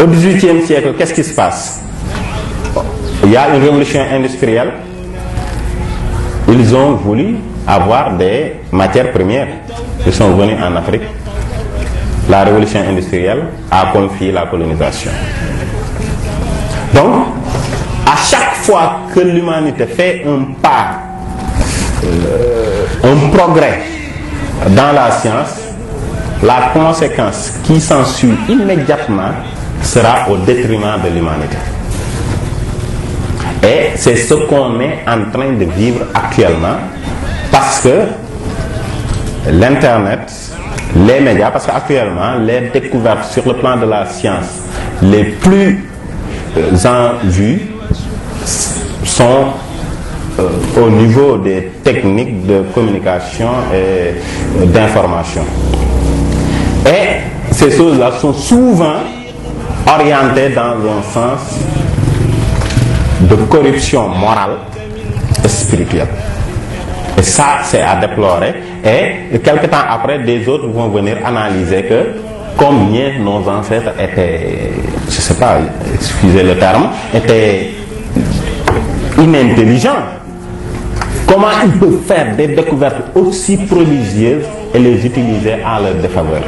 Au XVIIIe siècle, qu'est-ce qui se passe? Il y a une révolution industrielle. Ils ont voulu avoir des matières premières. Ils sont venus en Afrique. La révolution industrielle a confié la colonisation. Donc, à chaque fois que l'humanité fait un pas, un progrès dans la science, la conséquence qui s'ensuit immédiatement sera au détriment de l'humanité. Et c'est ce qu'on est en train de vivre actuellement, parce que l'Internet, les médias, parce qu'actuellement, les découvertes sur le plan de la science les plus en vue sont au niveau des techniques de communication et d'information. Et ces choses-là sont souvent orientées dans un sens de corruption morale et spirituelle. Et ça, c'est à déplorer. Et quelques temps après, des autres vont venir analyser que combien nos ancêtres étaient, je ne sais pas, excusez le terme, étaient inintelligents. Comment ils peuvent faire des découvertes aussi prodigieuses et les utiliser à leur défaveur?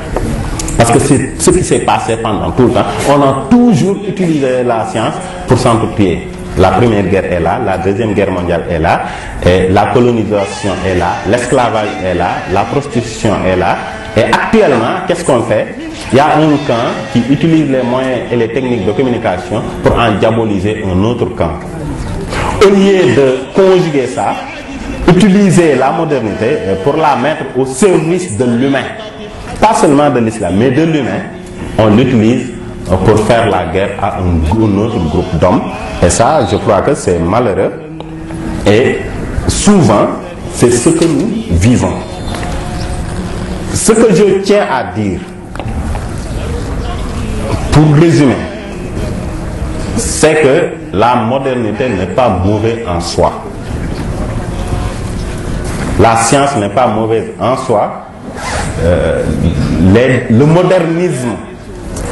Parce que c'est ce qui s'est passé pendant tout le temps. On a toujours utilisé la science pour s'entretuer. La première guerre est là, la deuxième guerre mondiale est là, et la colonisation est là, l'esclavage est là, la prostitution est là. Et actuellement, qu'est-ce qu'on fait? Il y a un camp qui utilise les moyens et les techniques de communication pour en diaboliser un autre camp. Au lieu de conjuguer ça, utiliser la modernité pour la mettre au service de l'humain. Pas seulement de l'islam, mais de l'humain, on l'utilise pour faire la guerre à un autre groupe d'hommes. Et ça, je crois que c'est malheureux. Et souvent, c'est ce que nous vivons. Ce que je tiens à dire, pour résumer, c'est que la modernité n'est pas mauvaise en soi. La science n'est pas mauvaise en soi. Le modernisme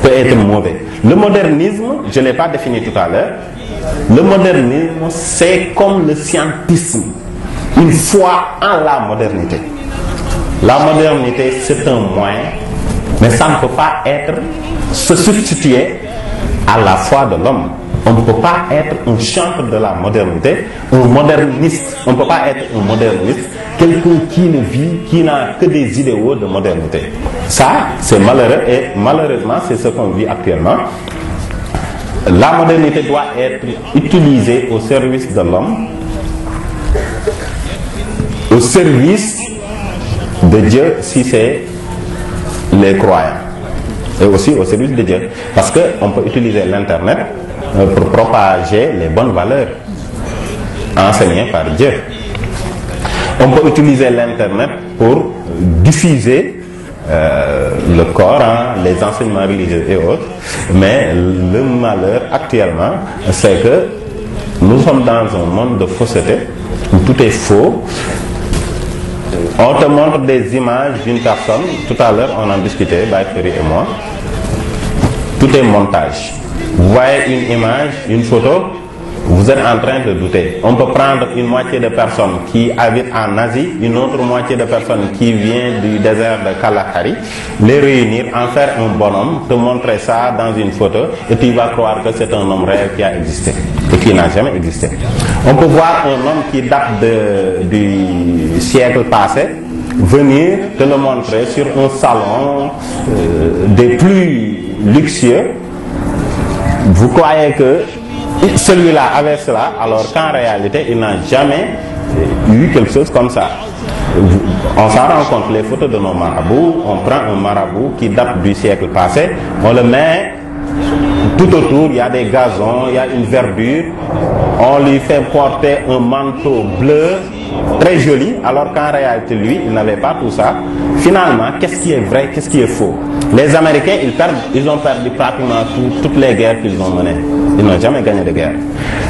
peut être mauvais. Le modernisme, je ne l'ai pas défini tout à l'heure. Le modernisme, c'est comme le scientisme. Une foi en la modernité. La modernité, c'est un moyen, mais ça ne peut pas être se substituer à la foi de l'homme. On ne peut pas être un chantre de la modernité, un moderniste. On ne peut pas être un moderniste, quelqu'un qui ne vit, qui n'a que des idéaux de modernité. Ça, c'est malheureux et malheureusement, c'est ce qu'on vit actuellement. La modernité doit être utilisée au service de l'homme, au service de Dieu si c'est les croyants, et aussi au service de Dieu. Parce qu'on peut utiliser l'Internet pour propager les bonnes valeurs enseignées par Dieu. On peut utiliser l'Internet pour diffuser le Coran, les enseignements religieux et autres. Mais le malheur actuellement, c'est que nous sommes dans un monde de fausseté, où tout est faux. On te montre des images d'une personne. Tout à l'heure, on en discutait, Baïferi et moi. Tout est montage. Vous voyez une image, une photo, vous êtes en train de douter. On peut prendre une moitié de personnes qui habitent en Asie, une autre moitié de personnes qui viennent du désert de Kalahari, les réunir, en faire un bonhomme, te montrer ça dans une photo, et tu vas croire que c'est un homme réel qui a existé, et qui n'a jamais existé. On peut voir un homme qui date du siècle passé, venir te le montrer sur un salon des plus luxueux. Vous croyez que celui-là avait cela, alors qu'en réalité, il n'a jamais eu quelque chose comme ça. On s'en rend compte, les photos de nos marabouts, on prend un marabout qui date du siècle passé, on le met tout autour, il y a des gazons, il y a une verdure, on lui fait porter un manteau bleu, très joli, alors qu'en réalité, lui, il n'avait pas tout ça. Finalement, qu'est-ce qui est vrai, qu'est-ce qui est faux? Les Américains, ils ont perdu pratiquement toutes les guerres qu'ils ont menées. Ils n'ont jamais gagné de guerre.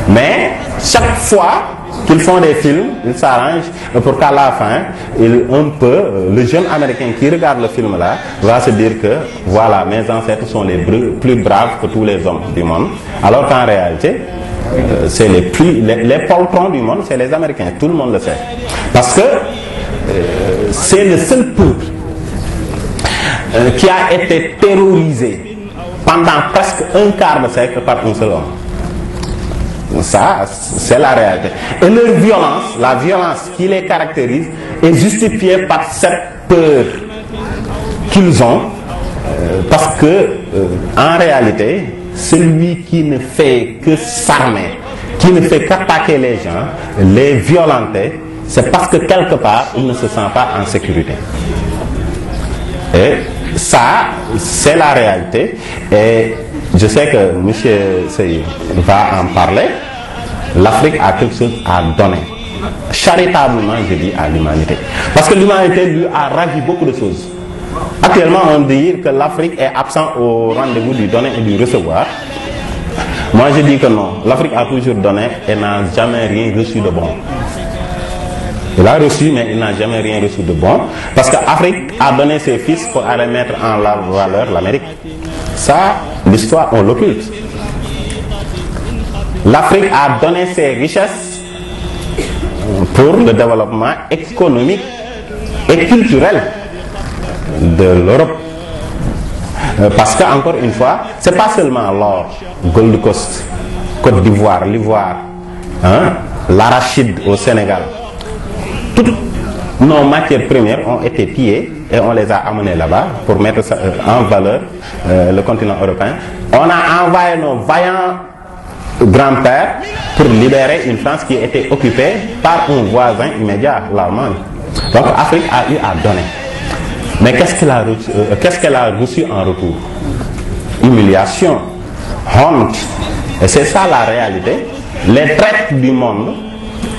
Mais chaque fois qu'ils font des films, ils s'arrangent pour qu'à la fin, le jeune américain qui regarde le film là va se dire que voilà, mes ancêtres sont les plus braves que tous les hommes du monde. Alors qu'en réalité, c'est les poltrons du monde, c'est les Américains, tout le monde le sait. Parce que c'est le seul peuple qui a été terrorisé pendant presque un quart de siècle par un seul homme. Ça, c'est la réalité. Et leur violence, la violence qui les caractérise, est justifiée par cette peur qu'ils ont, parce que, en réalité, celui qui ne fait que s'armer, qui ne fait qu'attaquer les gens, les violenter, c'est parce que quelque part, il ne se sent pas en sécurité. Et ça, c'est la réalité. Et je sais que M. Sey va en parler. L'Afrique a quelque chose à donner. Charitablement, je dis, à l'humanité. Parce que l'humanité lui a ravi beaucoup de choses. Actuellement, on dit que l'Afrique est absente au rendez-vous du donner et du recevoir. Moi, je dis que non. L'Afrique a toujours donné et n'a jamais rien reçu de bon. Il a reçu, mais il n'a jamais rien reçu de bon. Parce que l'Afrique a donné ses fils pour aller mettre en valeur l'Amérique. Ça, l'histoire, on l'occulte. L'Afrique a donné ses richesses pour le développement économique et culturel de l'Europe. Parce que, encore une fois, c'est pas seulement l'or, Gold Coast, Côte d'Ivoire, l'Ivoire, hein, l'arachide au Sénégal. Toutes nos matières premières ont été pillées et on les a amenées là-bas pour mettre en valeur le continent européen. On a envoyé nos vaillants grands-pères pour libérer une France qui était occupée par un voisin immédiat, l'Allemagne. Donc l'Afrique a eu à donner. Mais qu'est-ce qu'elle a reçu en retour? Humiliation, honte. Et c'est ça la réalité. Les traîtres du monde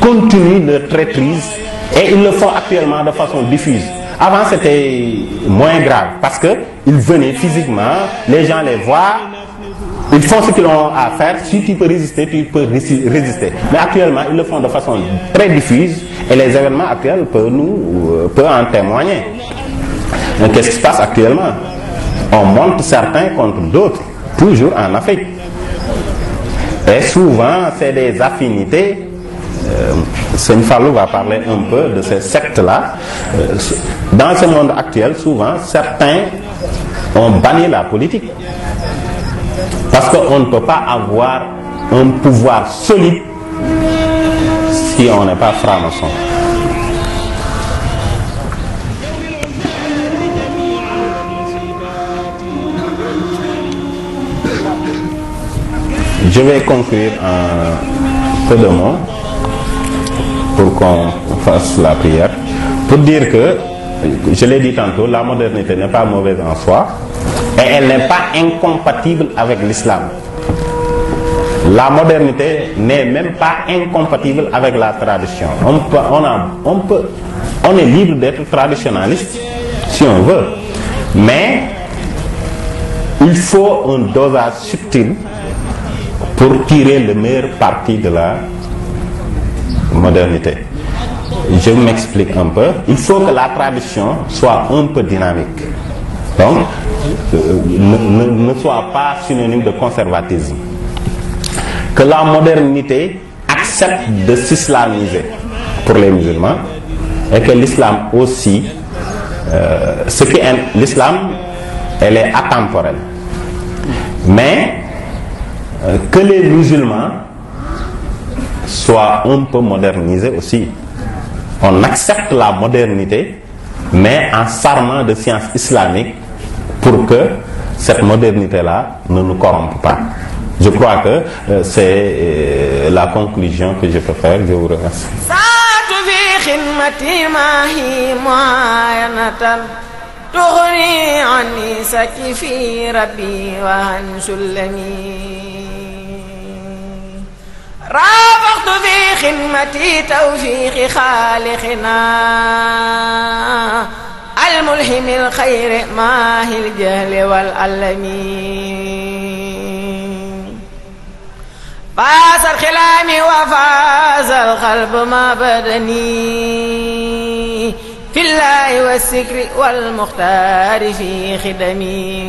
continuent leur traîtrise et ils le font actuellement de façon diffuse. Avant c'était moins grave parce que ils venaient physiquement, les gens les voient, ils font ce qu'ils ont à faire. Si tu peux résister, tu peux résister. Mais actuellement, ils le font de façon très diffuse et les événements actuels peuvent en témoigner. Donc qu'est-ce qui se passe actuellement? On monte certains contre d'autres, toujours en Afrique. Et souvent, c'est des affinités. Seigne Fallou va parler un peu de ces sectes-là. Dans ce monde actuel, souvent, certains ont banni la politique. Parce qu'on ne peut pas avoir un pouvoir solide si on n'est pas franc-maçon. Je vais conclure en peu de mots pour qu'on fasse la prière. Pour dire que, je l'ai dit tantôt, la modernité n'est pas mauvaise en soi et elle n'est pas incompatible avec l'islam. La modernité n'est même pas incompatible avec la tradition. On est libre d'être traditionnaliste si on veut, mais il faut un dosage subtil pour tirer le meilleur parti de la modernité. Je m'explique un peu. Il faut que la tradition soit un peu dynamique. Donc, ne soit pas synonyme de conservatisme. Que la modernité accepte de s'islamiser pour les musulmans et que l'islam aussi, l'islam, elle est atemporelle. Mais que les musulmans soient un peu modernisés aussi. On accepte la modernité, mais en s'armant de sciences islamiques pour que cette modernité-là ne nous corrompe pas. Je crois que c'est la conclusion que je peux faire. Je vous remercie. رافقت في خدمتي توفيق خالقنا الملهم الخير ماهي الجهل والألم فاز الخلام وفاز القلب ما بدني في الله والسكر والمختار في خدمي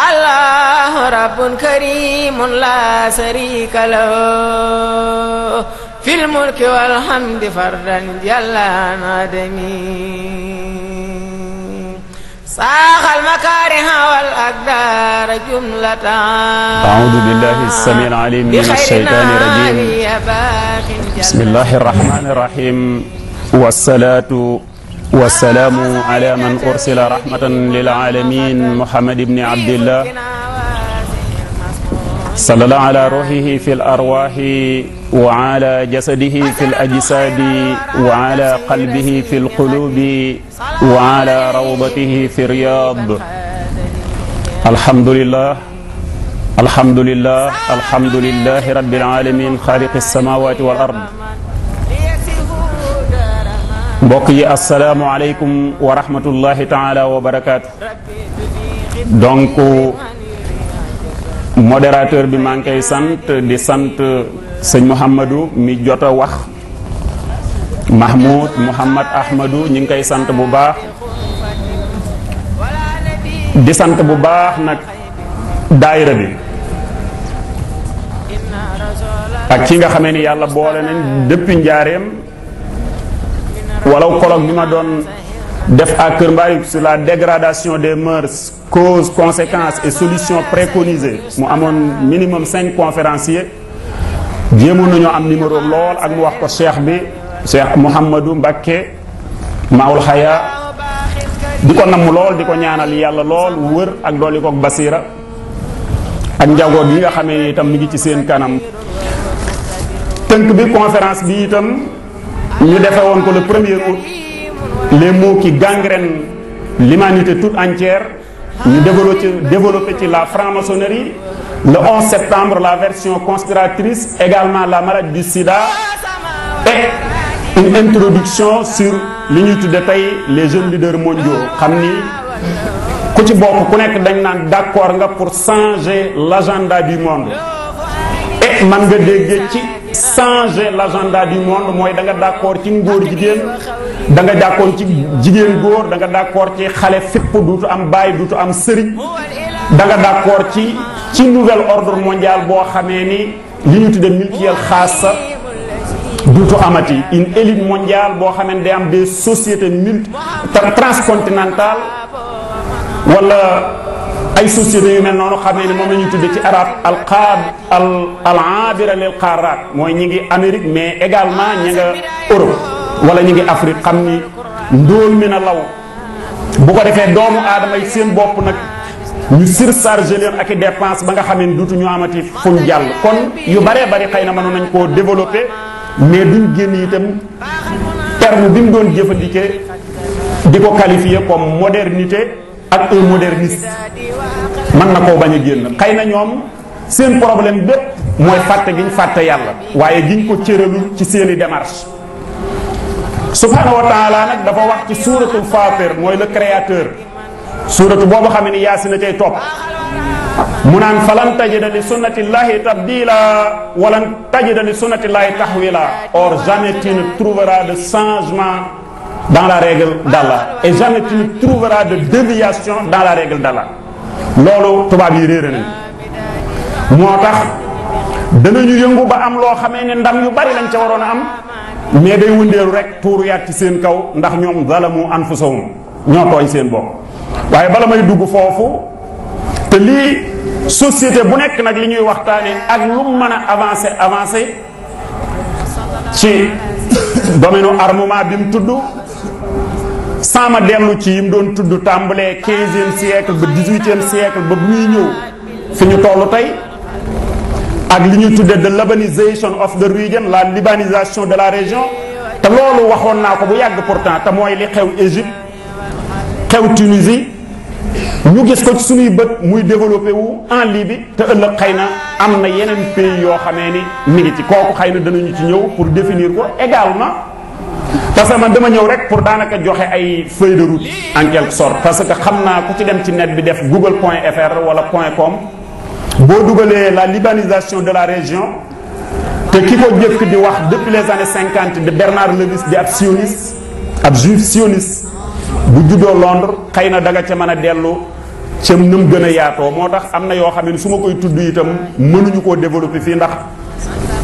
الله رب كريم لا شريك له في الملك والحمد فردا جل عن عدمي ساق المكاره والأقدار جملة أعوذ بالله السميع العليم من الشيطان الرجيم بسم الله الرحمن الرحيم والصلاة والسلام على من أرسل رحمة للعالمين محمد بن عبد الله صلى الله على روحه في الأرواح وعلى جسده في الأجساد وعلى قلبه في القلوب وعلى روضته في الرياض الحمد لله الحمد لله الحمد لله رب العالمين خالق السماوات والأرض mbokk yi asalaamualeykum wa rahmatullahi taala wa barakaatu. Donc modérateur bi maa ngi koy sant di sant sëñ Mouhamadou mi jot a wax Mouhamad Ahmadou ñu ngi koy sant bu baax di sant bu baax nag daayira bi ak ki nga xamee ni yàlla boole nañ depuis njaareem wala colloque bi ma doon def à Kër Mbari sur la dégradation des mœurs causes conséquences et solutions préconisées mu amoon minimum 5 conférenciers jéemoon nañoo am numéro lool ak mu wax ko cheikh bi Cheikh Mouhamadou Mbacké Maoul Haya di ko namm lool di ko ñaanal yàlla lool wër ak dooli ko basira ak njaboot yi nga xamee ni itam mi ngi ci seen kanam. tënk bi conférence bi itam ñu defee woon ko le 1er août les mots qui gangrènent l'humanité toute entière ñu développé ci la franc-maçonnerie. Le 11 septembre la version conspiratrice, également la maladie du sida et une introduction sur li ñuy tudde tey les jeunes leaders mondiaux xam ni ku ci bokk ku nekk dañ naan d'accord nga pour changer l'agenda du monde et man nga déggee ci changer l'agenda du monde mooy da nga d'accord ci ngóor jigéen da nga d'accord ci jigéen góor da nga d'accord ci xale fipp duutu am baay duutu am sëriñ da nga d'accord ci nouvel ordre mondial boo xamee ni li ñu tudde multiel xaasa duutu amati une élite mondiale boo xamee ni day am des sociétés transcontinentales wala ay sociétés yu mel noonu xamee ni moom la ñuy tudde ci arab al-aabira lil qaaraat mooy ñi ngi Amérique mais également ñi nga Europe wala ñi ngi Afrique xam ni ndóol mi na law bu ko defee doomu aadama yi seen bopp nag ñu surchargé leen ak i dépense ba nga xam ne duutu ñu amati fuñ jàll kon yu baree bari xëy na mënoon nañ koo développé mais duñ génn itam terme bi mu doon jëfandikoo di ko qualifier comme modernité ak un moderniste mën na koo bañ a génn xëy na ñoom seen problème bépp mooy fàtte giñ fàtte yàlla waaye giñ ko cëralul ci seeni démarche subhanahu wa taala nag dafa wax ci suuratul Faatir mooy le créateur suuratu boobu xam ne Yaasin a cay topp mu naan falan tajida li sunnatillahi tabdila walan tajida li sunnatillahi tahwila or jamais tu ne trouveras de changement dans la règle d'Allah et jamais tu ne trouveras de déviation dans la règle d'Allah loolu tubaab yi réere nañ moo tax danañu yëngu ba am loo xamee ne ndam yu bari lañ ca waroon a am mais day wëndeelu rek tuuru yaat ci seen kaw ndax ñoom zalamu anfusahum ñoo tooñ seen bopp waaye bala may dugg foofu te lii société bu nekk nag li ñuy waxtaane ak lu mën a avancé ci domaine armement bi mu tudd sama dellu ci yim doon tudd tàmbalee 15e siècle ba 18e siècle ba muy ñëw fi ñu tollu tey ak li ñuy tuddee de l'urbanisation of the region la libanisation de la région te loolu waxoon naa ko bu yàgg pourtant te mooy li xew Égypte xew Tunisie ñu gis ko ci suñuy bët muy développé wu en Libye te ëllëg xëy na am na yeneen pays yoo xamee ni mi ngi ci kooku xëy na danañu ci ñëw pour définir ko également parce que man dama ñëw rek pour daanaka joxe ay feuille de route en quelque sorte parce que xam naa ku ci dem ci net bi def google.fr wala .com boo dugalee la libanisation de la région te ki ko jëkk di wax depuis les années 50 de Bernard Lewis di ab sioniste ab juif sioniste bu juddoo Londres xëy na da nga ca mën a dellu ca nëm gën a yaatoo moo tax am na yoo xam ne su ma koy tudd itam mënuñu koo développer fii ndax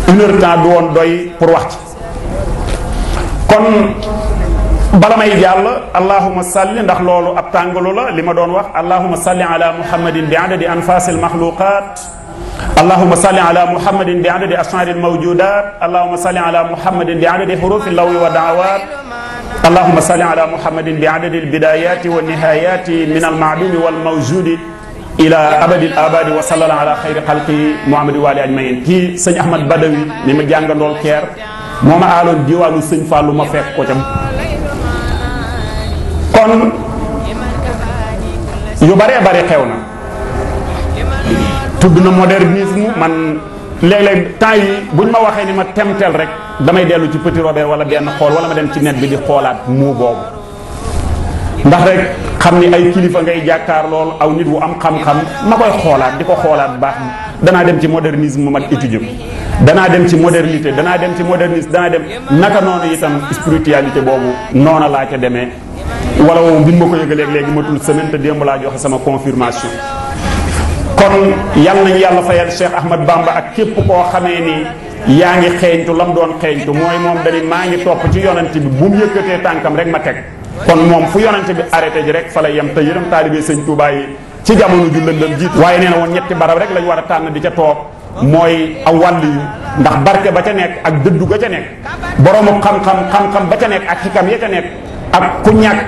1 heure temps du woon doy pour wax ci kon bala may jàll allahuma salli ndax loolu ab tàngalu la li ma doon wax allahuma salli ala muhammadin bi adadi anfasil maxluqat allahuma salli ala muhammadin bi adadi ashaari almawjudat allahuma salli ala muhammadin bi adadi xurufi lawi wa daawat allahuma salli ala muhammadin bi adadi albidayati wa nihayati min almaadumi walmawjudi ila abadi abadi wa sallallahu ala xayri xalqi muhammadi wa ali ajmain kii sëñ ahmad badawi mi ma jàngandool keer moo ma aaloon diwaanu sëñ Fallou ma fekk ko ca kon yu baree bari xew na tudd na modernisme man léeg-léeg temps yi buñ ma waxee ni ma temtel rek damay dellu ci Petit Robert wala benn xool wala ma dem ci net bi di xoolaat mu boobu ndax rek xam ni ay kilifa ngay jàkkaar lool aw nit wu am xam-xam ma koy xoolaat di ko xoolaat baax danaa dem ci modernisme ma étudier ko danaa dem ci modernité danaa dem ci modernisme danaa dem naka noonu itam spiritualité boobu noona laa ca demee wala woowu bi ma ko yëgalee léegi matul semaine te démb laa joxe sama confirmation kon yal nañu yàlla fayal Cheikh Ahmad Bamba ak képp koo xamee ni yaa ngi xeeñtu lam doon xeeñtu mooy moom dañi maa ngi topp ci yonent bi bu mu yëkkatee tànkam rek ma teg kon moom fu yonent bi arrêté ji rek fa la yem te yërëm taalibe sëñ Tuubaa yi ci jamono ju lëndëm jiitu waaye nee na woon ñetti barab rek lañ war a tànn di ca toog mooy aw wàll yu ndax barke ba ca nekk ak dëddu ga ca nekk boroomu xam-xam ba ca nekk ak xikam ya ca nekk ak ku ñàkk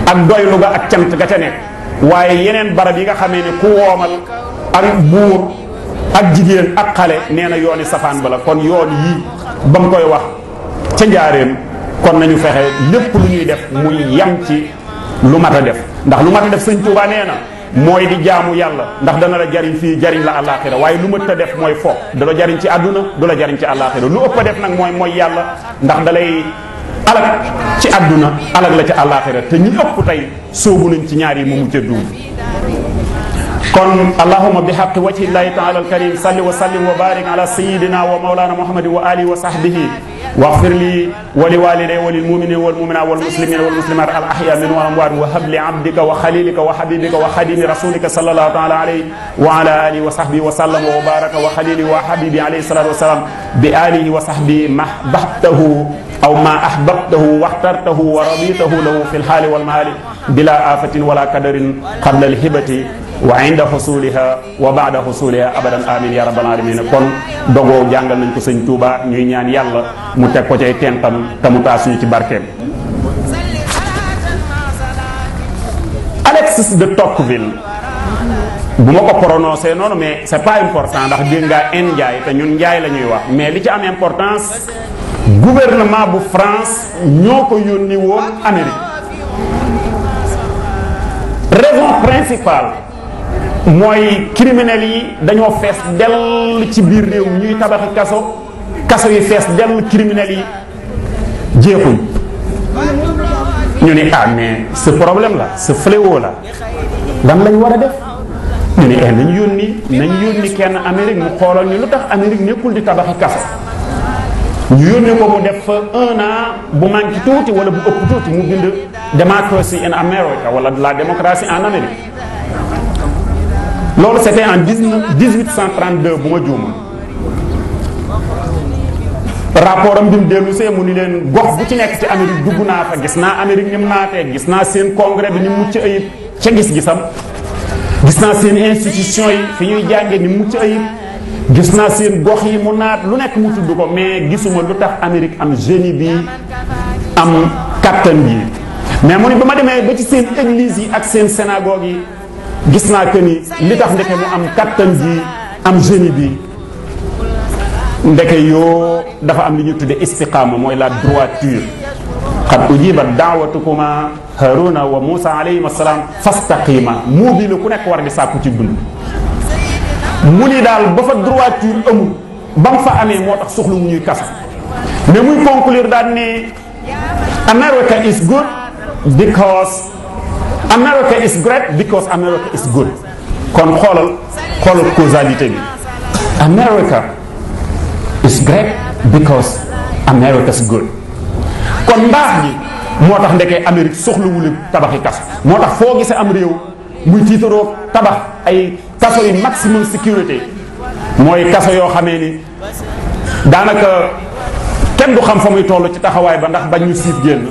ak doylu ga ak cant ga ca nekk waaye yeneen barab yi nga xamee ne ku woomal ak buur ak jigéen ak xale nee na yooni safaan ba la kon yoon yii ba mu koy wax ca njaareem kon nañu fexe lépp lu ñuy def muy yam ci lu mat a def ndax lu mat a def sëñ Tuubaa nee na mooy di jaamu yàlla ndax dana la jariñ fii jariñ la àllaaxira waaye lu mat a def mooy fo da la jariñ ci àdduna du la jariñ ci àllaaxira lu ëpp a def nag mooy yàlla ndax da lay alag ci àdduna alag la ci àllaaxira te ñi ëpp tey soobu nañ ci ñaar yi mu mucc a dugg kon allahuma bi xaqi wajhi llahi taala alkarim salli wa sallim wa barik ala sayidina wa maulana muhammadin wa alihi wa sahbihi واغفر لي ولوالدي وللمؤمنين والمؤمنات والمسلمين والمسلمات الاحياء منهم والاموات وهب لعبدك وخليلك وحبيبك وخديم رسولك صلى الله تعالى عليه وعلى اله وصحبه وسلم وبارك وخليله وحبيبي عليه الصلاه والسلام باله وصحبه ما احببته او ما احببته واخترته ورضيته له في الحال والمال بلا آفة ولا قدر قبل الهبة وعند حصولها وبعد حصولها ابدا امين يا رب العالمين kon dogo jàngal nañ ko sëñ Touba ñuy ñaan yàlla mu teg ko ci ay tentam te mu taas ñu ci barkeem Alexis de Tocqueville bu ma ko prononcé noonu mais c'est pas important ndax dégg nga Njaay te ñun Njaay la ñuy wax mais li ci am importance gouvernement bu France ñoo ko yónni woon Amérique raison principale mooy criminels yi dañoo fees dell ci biir réew ñuy tabaxi kaso yi fees dell criminels yi jeexuñ ñu ni ah mais ce problème là ce fléau là lan lañ war a def ñu ni nañ yónni kenn Amérique mu xoolal ni lu tax Amérique nekkul di tabaxi kaso ñu yónni ko mu def fa 1 an bu manqué tuuti wala bu ëpp tuuti mu bind démocratie in America wala la démocratie en Amérique loolu c'était en 1832 bu ma juuma rapport am bi mu dellu see mu ni leen gox bu ci nekk ci Amérique dugg naa fa gis naa Amérique ni mu naatee gis naa seen congrès bi ni mu mucc ayib ca gis-gisam gis naa seen institution yi fi ñuy jàngee ni mu mucc ayib gis naa seen gox yi mu naat lu nekk mu tudd ko mais gisuma lu tax Amérique am génie bi am kattan bi mais mu ni ba ma demee ba ci seen église yi ak seen synagogue yi gis naa que ni li tax ndeke mu am kattan gi am génie bi ndeke yoo dafa am li ñu tudde istiqaama mooy la droiture qad ujibat da'watukuma Haruna wa Musa alayhim assalaam fastaqima moo bii la ku nekk war di sàkku ci dund mu ni daal ba fa droiture amul ba mu fa amee moo tax soxlu mu ñuy kasa mais muy conclure daal ne America is good because America is great because America is good kon xoolal causalité bi. America is great because America's good. kon mbaax gi moo tax ndekee Amérique soxlawul tabaxi kaso moo tax foo gisee am réew muy tiitaroo tabax ay kaso yi maximum sécurité mooy kaso yoo xamee ni daanaka kenn du xam fa muy toll ci taxawaay ba ndax bañ ñu siif génn.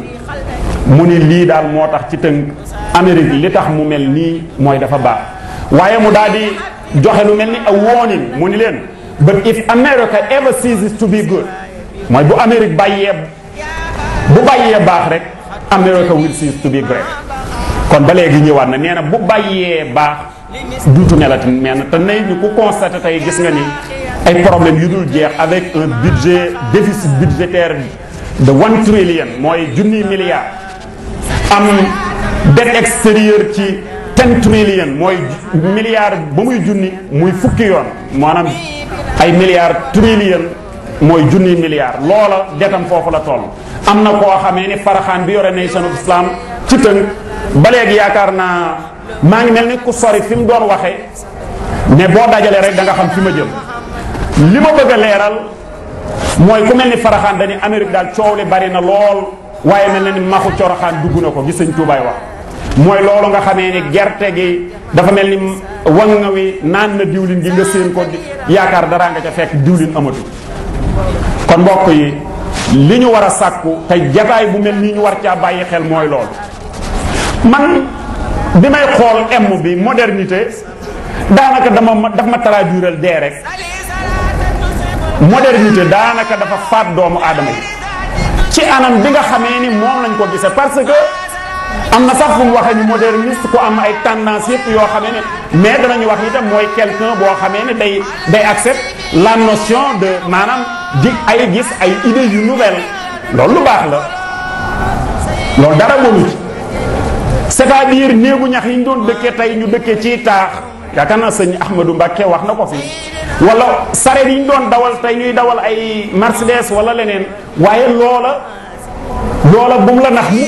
mu ni lii daal moo tax ci tënk Amérique li tax mu mel nii mooy dafa baax waaye mu daal di joxe lu mel ni a warning mu ni leen but if America ever ceases to be good mooy bu Amérique bàyyee baax rek America will cease to be great. kon ba léegi ñëwaat na nee na bu bàyyee baax duutu melati mel te nay ñu ku constaté tey gis nga ni ay problème yu dul jeex avec un budget déficit budgétaire de 1 trillion mooy junniy milliards am dette extérieure ci 10 trillion mooy milliard ba muy junni muy fukki yoon maanaam ay milliards trillion mooy junniy milliards loola detam foofu la toll. am na koo xamee ni faraxaan bi yore nation of Islam ci tënk ba léegi yaakaar naa maa ngi mel ni ku sori fi mu doon waxee ne boo dajalee rek da nga xam fi ma jëm li ma bëgg a leeral mooy ku mel ni faraxaan dañuy Amérique daal coow li bari na lool waaye mel na ni maxu coroxaan dugg na ko gis Sëñ Tuubaay wax mooy loolu nga xamee ni gerte gi dafa mel ni wanga wi naan na diwlin gi nga séen ko yaakaar dara nga ca fekk diwlin amatu. kon mbokk yi li ñu war a sàkku te jataay bu mel nii ñu war caa bàyyi xel mooy loolu man bi may xool M bi modernité daanaka daf ma traduiral dee rek modernité daanaka dafa faat doomu aadama yi ci anam bi nga xamee ni moom lañ ko gisee parce que am na sax fu mu waxee ni moderniste ku am ay tendance yëpp yoo xamee ne mais danañu wax itam mooy quelqu'un boo xamee ne day accepte la notion de maanaam di ay gis ay idées yu nouvelles loolu lu baax la loolu dara mënu ci c'est-à-dire néegu ñax yi ñu doon dëkkee tey ñu dëkkee ci taax yaakaar naa sëñ Ahmadou Mbacké wax na ko fi wala sareet yi ñu doon dawal tey ñuy dawal ay Mercedes wala leneen waaye loola bu mu la nax mu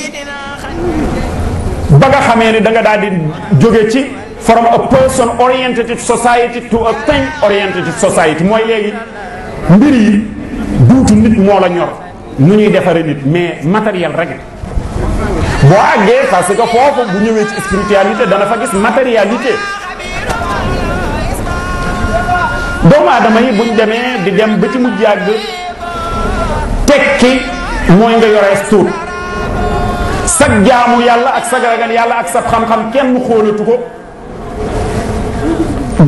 ba nga xamee ni da nga daal di jóge ci from a person oriented society to a thing oriented society mooy léegi mbir yi duutu nit moo la ñor nu ñuy defare nit mais matériel rek boo àggee parce que foofu bu ñëwee ci spiritualité dana fa gis matérialité doomu aadama yi buñ demee di dem ba ci mujj yàgg tekki mooy nga yorees tuut sag jaamu yàlla ak sag ragal yàlla ak sag xam-xam kenn xoolatu ko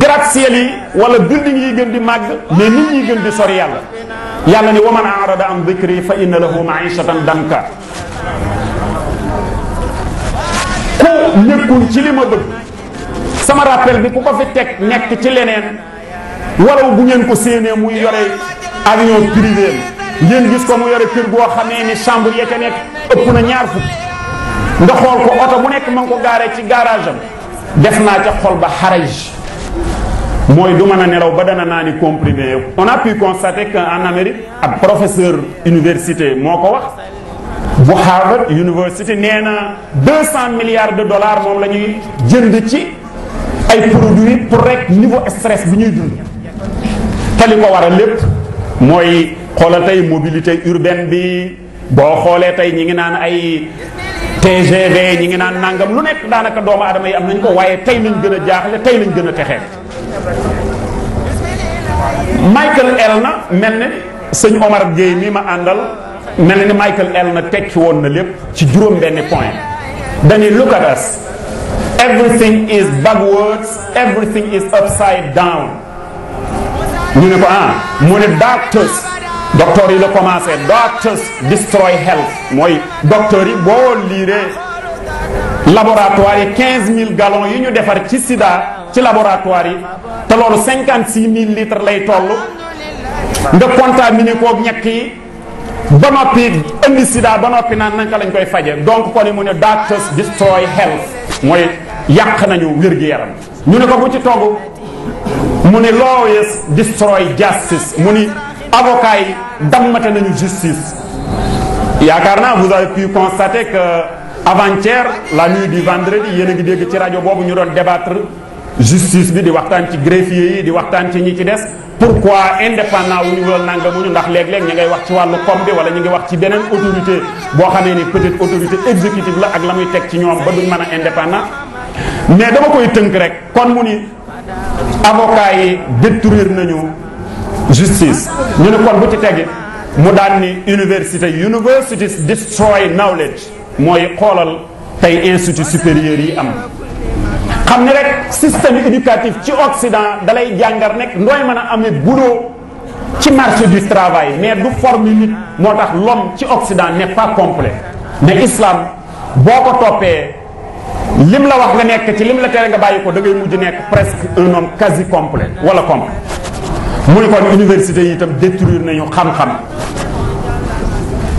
gratte-ciel yi wala building yi gën di màgg mais nit ñi gën di sori yàlla yàlla ni waman arada an dhikri fa inna lahu ma'ishatan danka ku nekkul ci li ma bëgg sama rappel bi ku ko fi teg nekk ci leneen wala bu ngeen ko séenee muy yore avion privé ngeen gis ko mu yore kër goo xamee ni chambre ya ca nekk ëpp na 2 fukk nga xool ko oto bu nekk ma ngi ko gaaree ci garage am def naa ca xol ba xaraj mooy du mën a nelaw ba dana naa ni comprimé. On a pu constater qu'en Amérique ab professeur université moo ko wax bu Harvard University nee na 200 milliards de dollars moom la ñuy jënd ci ay produits pour rek niveau stress bi ñuy dund te li ko war a lépp mooy xoolal tey mobilité urbaine bi boo xoolee tey ñi ngi naan ay TGV ñi ngi naan nangam lu nekk daanaka doomu aadama yi am nañ ko waaye tey lañ gën a jaaxle tey lañ gën a texee Michael Elna mel ne sëñ Omar Gueye mi ma àndal mel ni Michael Elna tekki woon na lépp ci juróom-benni point dañuy look at us everything is backwards everything is upside down ñu ne ko mu ne docteur yi la commencé doctors destroy health mooy docteur yi boo liiree laboratoire yi 15 000 gallons yi ñu defar ci sida ci laboratoire yi te loolu 56 000 litres lay toll nga contaminé koog ñàkk yi ba noppi indi sida ba noppi naan naka lañ koy faje donc kon mu ne doctors destroy health mooy yàq nañu wér-gi-yaram ñu ne ko bu ci togg mu ni lawyers destroy justice mu ni avocat yi dammate nañu justice yaakaar naa vous avez pu constater que avant-hier la nuit du vendredi yéen a ngi dégg ci rajo boobu ñu doon débattre justice bi di waxtaan ci greffier yi di waxtaan ci ñi ci des pourquoi indépendant wu ñu wala nangamuñu ndax léeg-léeg ñi ngay wax ci wàllu com bi wala ñu ngi wax ci beneen autorité boo xamee ni peut-être autorité exécutive la ak la muy teg ci ñoom ba duñ mën a indépendant mais dama koy tënk rek kon mu ni avocat yi détruire nañu justice ñu ne kon bu ci tegi mu daan ni universities destroy knowledge mooy xoolal tey institut supérieur yi am xam ne rek système éducatif ci Occident dalay jàngar nekk ndooy mën a amee boulot ci marché du travail mais du forme nit moo tax l'homme ci Occident n'est pas complet mais islam boo ko toppee lim la wax nga nekk ci lim la tere nga bàyyi ko da ngay mujj nekk presque un homme quasi complet wala complet mu ni kon université yi itam détruire nañu xam-xam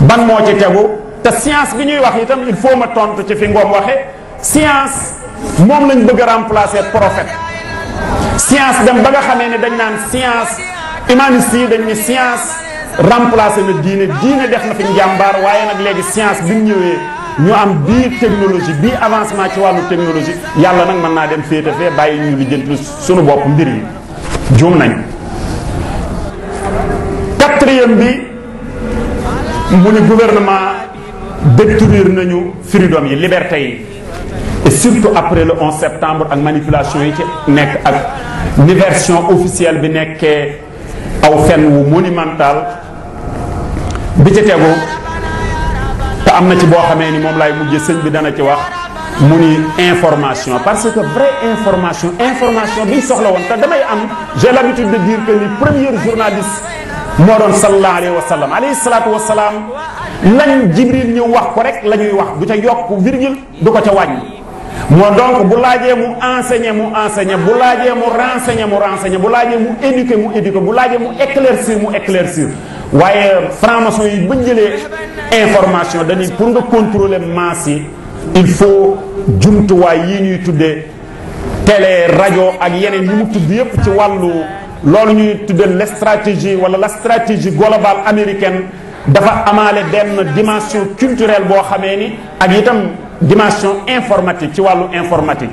ban moo ci tegu te science bi ñuy wax itam il faut ma tontu ci fi ngoom waxe science moom lañ bëgg a remplacer prophète science dem ba nga xamee ne dañ naan science humaniste yi dañ ni science remplacer na diine def na fi njàmbaar waaye nag léegi science bi mu ñëwee ñu am bii technologie bii avancement ci wàllu technologie yàlla nag mën naa dem féete fee bàyyi ñu lijjanti suñu bopp mbir yi juum nañ quatrième bi mu ni gouvernement détruire nañu freedom yi liberté yi et surtout après le 11 septembre ak manipulation yi ci nekk ak ni version officielle bi nekkee aw fen wu monumental bi ci tegu te am na ci boo xamee ni moom laay mujjee sëñ bi dana ci wax mu ni information parce que vraie information biñ soxla woon te damay am j'ai l'habitude de dire que ni premier journaliste moo doon sallallahu alayhi wa sallam alayhi salaatu wa salaam lañ Jibril ñëw wax ko rek la ñuy wax du ca yokk virgule du ko ca wàññi moo donc bu laajee mu enseigner bu laajee mu renseigner bu laajee mu éduquer bu laajee mu éclaircir waaye franc-maçon yi ba jëlee information dañuy pour nga contrôler masse yi il faut jumtuwaay yi ñuy tuddee télé rajo ak yeneen yi mu tudd yépp ci wàllu loolu ñuy tuddee la stratégie globale américaine dafa amaale benn dimension culturelle boo xamee ni ak itam dimension informatique ci wàllu informatique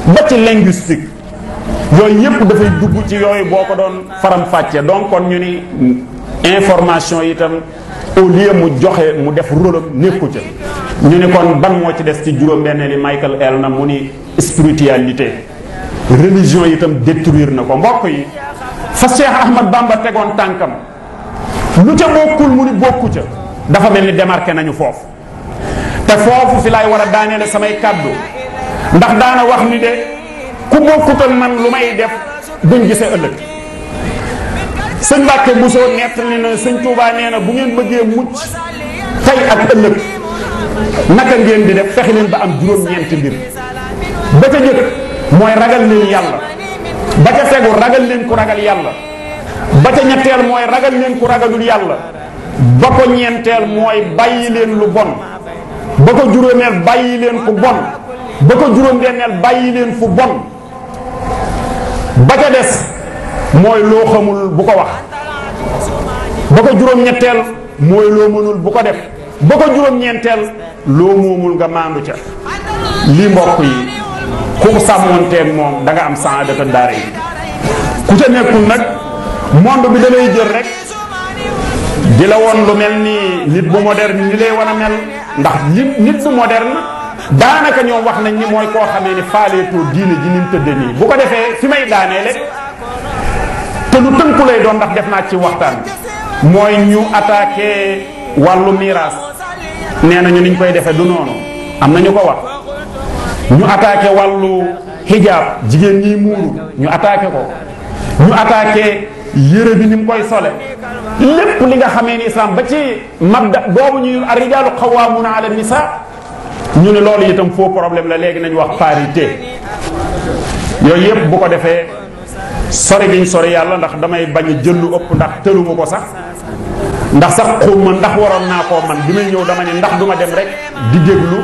ba ci linguistique yooyu yépp dafay dugg ci yooyu boo ko doon faram-fàcce donc kon ñu ni information itam au lieu mu joxe mu def rôle am nekku ca ñu ni kon ban moo ci des ci juróom-benn li Michael L na mu ni spiritualité religion itam détruire na ko mbokk yi fa Cheikh Ahmad Bamba tegoon tànkam lu ca bokkul mu ni bokku ca dafa mel ni démarqué nañu foofu te foofu fi laay war a daaneele samay kàddu ndax daana wax ni de ku bokkut ak man lu may def duñ gisee ëllëg sëñ Mbàkke Bousso nettali na sëñ Touba nee na bu ngeen bëggee mucc tey ak ëllëg naka ngeen di def fexe leen ba am juróom-ñeenti mbir ba ca jëkk mooy ragal leen yàlla ba ca tegu ragal leen ku ragal yàlla ba ca ñetteel mooy ragal leen ku ragalul yàlla ba ko ñeenteel mooy bàyyi leen lu bon ba ko juróomeel bàyyi leen ku bon ba ko juróom-benneel bàyyi leen fu bon ba ca des mooy loo xamul bu ko wax ba ko juróom-ñetteel mooy loo mënul bu ko def ba ko juróom-ñeenteel loo moomul nga maandu ca lii mbokk yi ku sàmmoonteeg moom da nga am saadata daara yi ku ca nekkul nag monde bi da lay jël rek di la woon lu mel ni nit bu moderne ni lay war a mel ndax nit bu moderne daanaka ñoom wax nañ ni mooy koo xamee ni faaleetoo diine ji ni mu tëddee nii bu ko defee fi may daaneele te lu tënku lay doon ndax def naa ci waxtaan mooy ñu attaqué wàllu miraas nee nañu niñ koy defee du noonu am na ñu ko wax ñu attaqué wàllu hijab jigéen ñiy muuru ñu attaqué ko ñu attaqué yére bi ni mu koy sole lépp li nga xamee ni islam ba ci mabda boobu ñuy ar-rijaalu qawwaamuuna ala nisaa ñu ne loolu itam faux problème la léegi nañ wax parité yooyu yëpp bu ko defee sori giñ sori yàlla ndax damay bañ a jël lu ëpp ndax tëluma ko sax ndax sax xawma ndax waroon naa koo man bi may ñëw dama ne ndax duma dem rek di déglu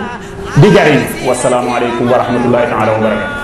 di jariñ wasalaamu aleykum wa rahmatullahi taala wa barakatu